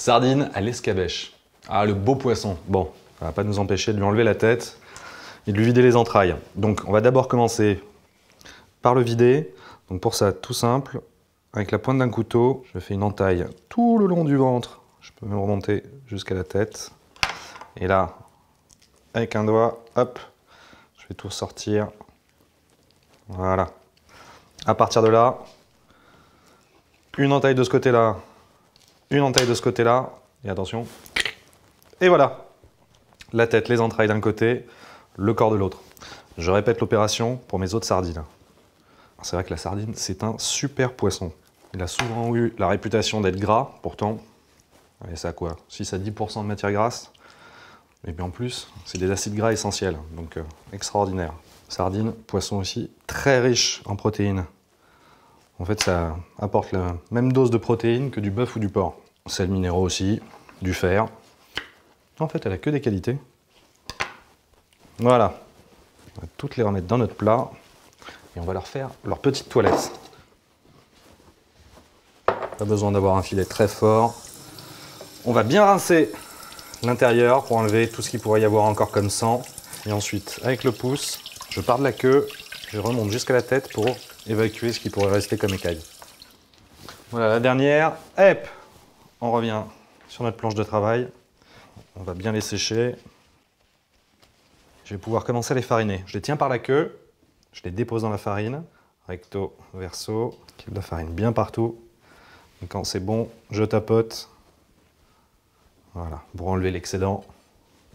Sardine à l'escabèche. Ah, le beau poisson. Bon, ça va pas nous empêcher de lui enlever la tête et de lui vider les entrailles. Donc, on va d'abord commencer par le vider. Donc, pour ça, tout simple, avec la pointe d'un couteau, je fais une entaille tout le long du ventre. Je peux même remonter jusqu'à la tête. Et là, avec un doigt, hop, je vais tout sortir. Voilà. À partir de là, une entaille de ce côté-là, une entaille de ce côté-là, et attention. Et voilà, la tête, les entrailles d'un côté, le corps de l'autre. Je répète l'opération pour mes autres sardines. C'est vrai que la sardine, c'est un super poisson. Il a souvent eu la réputation d'être gras, pourtant, et ça quoi, 6 à 10% de matière grasse. Et puis en plus, c'est des acides gras essentiels, donc extraordinaire. Sardine, poisson aussi, très riche en protéines. En fait, ça apporte la même dose de protéines que du bœuf ou du porc. Sels minéraux aussi, du fer. En fait, elle a que des qualités. Voilà. On va toutes les remettre dans notre plat et on va leur faire leur petite toilette. Pas besoin d'avoir un filet très fort. On va bien rincer l'intérieur pour enlever tout ce qu'il pourrait y avoir encore comme sang. Et ensuite, avec le pouce, je pars de la queue, je remonte jusqu'à la tête pour évacuer ce qui pourrait rester comme écaille. Voilà la dernière. Hop, on revient sur notre planche de travail. On va bien les sécher. Je vais pouvoir commencer à les fariner. Je les tiens par la queue, je les dépose dans la farine, recto, verso, de la farine bien partout. Et quand c'est bon, je tapote. Voilà, pour enlever l'excédent.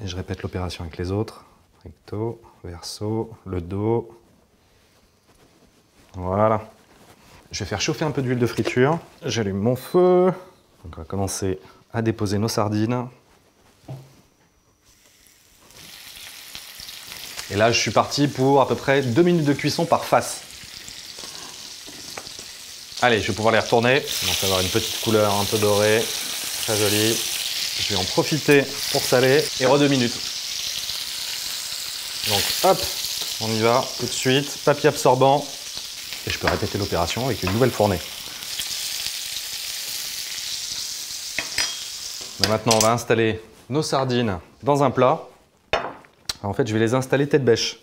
Et je répète l'opération avec les autres. Recto, verso, le dos. Voilà. Je vais faire chauffer un peu d'huile de friture. J'allume mon feu. Donc on va commencer à déposer nos sardines. Et là, je suis parti pour à peu près 2 minutes de cuisson par face. Allez, je vais pouvoir les retourner. On va avoir une petite couleur un peu dorée. Très jolie. Je vais en profiter pour saler. Et 2 minutes. Donc hop, on y va tout de suite. Papier absorbant. Et je peux répéter l'opération avec une nouvelle fournée. Donc maintenant, on va installer nos sardines dans un plat. Alors, en fait, je vais les installer tête bêche.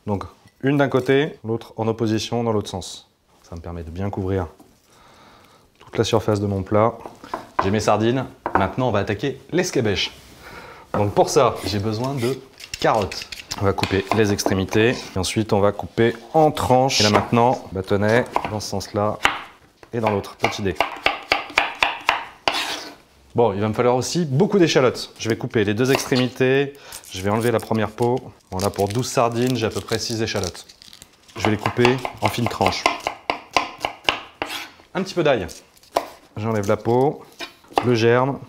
Donc, une d'un côté, l'autre en opposition dans l'autre sens. Ça me permet de bien couvrir toute la surface de mon plat. J'ai mes sardines. Maintenant, on va attaquer l'escabèche. Donc pour ça, j'ai besoin de carottes. On va couper les extrémités. Et ensuite, on va couper en tranches. Et là maintenant, bâtonnet dans ce sens-là et dans l'autre. Petit dé. Bon, il va me falloir aussi beaucoup d'échalotes. Je vais couper les 2 extrémités. Je vais enlever la première peau. Voilà, pour 12 sardines, j'ai à peu près 6 échalotes. Je vais les couper en fines tranches. Un petit peu d'ail. J'enlève la peau, le germe.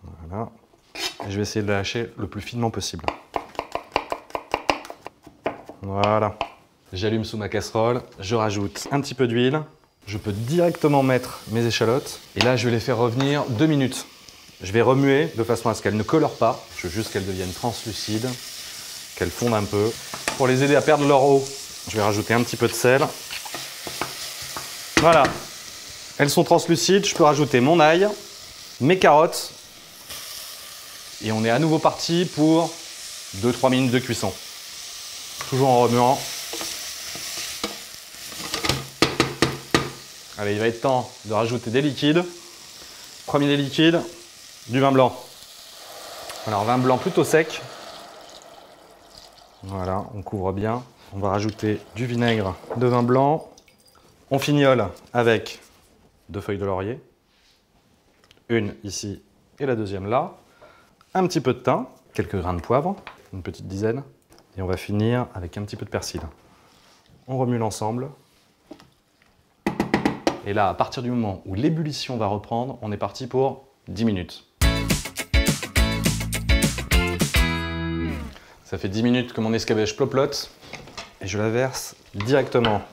Voilà. Et je vais essayer de la hacher le plus finement possible. Voilà. J'allume sous ma casserole. Je rajoute un petit peu d'huile. Je peux directement mettre mes échalotes. Et là, je vais les faire revenir 2 minutes. Je vais remuer de façon à ce qu'elles ne colorent pas. Je veux juste qu'elles deviennent translucides, qu'elles fondent un peu. Pour les aider à perdre leur eau, je vais rajouter un petit peu de sel. Voilà. Elles sont translucides. Je peux rajouter mon ail, mes carottes. Et on est à nouveau parti pour 2-3 minutes de cuisson. Toujours en remuant. Allez, il va être temps de rajouter des liquides. Premier des liquides, du vin blanc. Alors, vin blanc plutôt sec. Voilà, on couvre bien. On va rajouter du vinaigre de vin blanc. On fignole avec 2 feuilles de laurier. Une ici et la deuxième là. Un petit peu de thym, quelques grains de poivre, une petite dizaine. Et on va finir avec un petit peu de persil. On remue l'ensemble. Et là, à partir du moment où l'ébullition va reprendre, on est parti pour 10 minutes. Ça fait 10 minutes que mon escabèche ploplote. Et je la verse directement.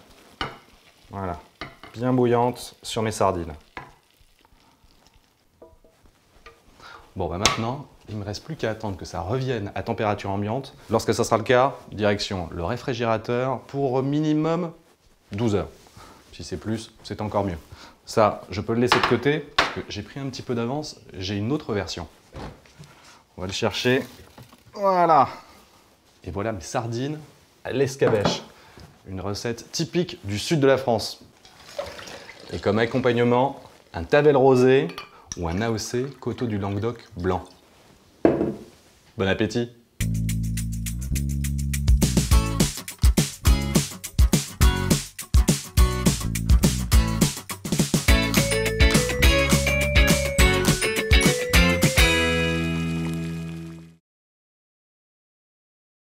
Voilà, bien bouillante sur mes sardines. Bon, bah maintenant, il ne me reste plus qu'à attendre que ça revienne à température ambiante. Lorsque ça sera le cas, direction le réfrigérateur pour minimum 12 heures. Si c'est plus, c'est encore mieux. Ça, je peux le laisser de côté. que j'ai pris un petit peu d'avance, j'ai une autre version. On va le chercher. Voilà. Et voilà mes sardines à l'escabèche. Une recette typique du sud de la France. Et comme accompagnement, un tavel rosé ou un AOC coteau du Languedoc blanc. Bon appétit!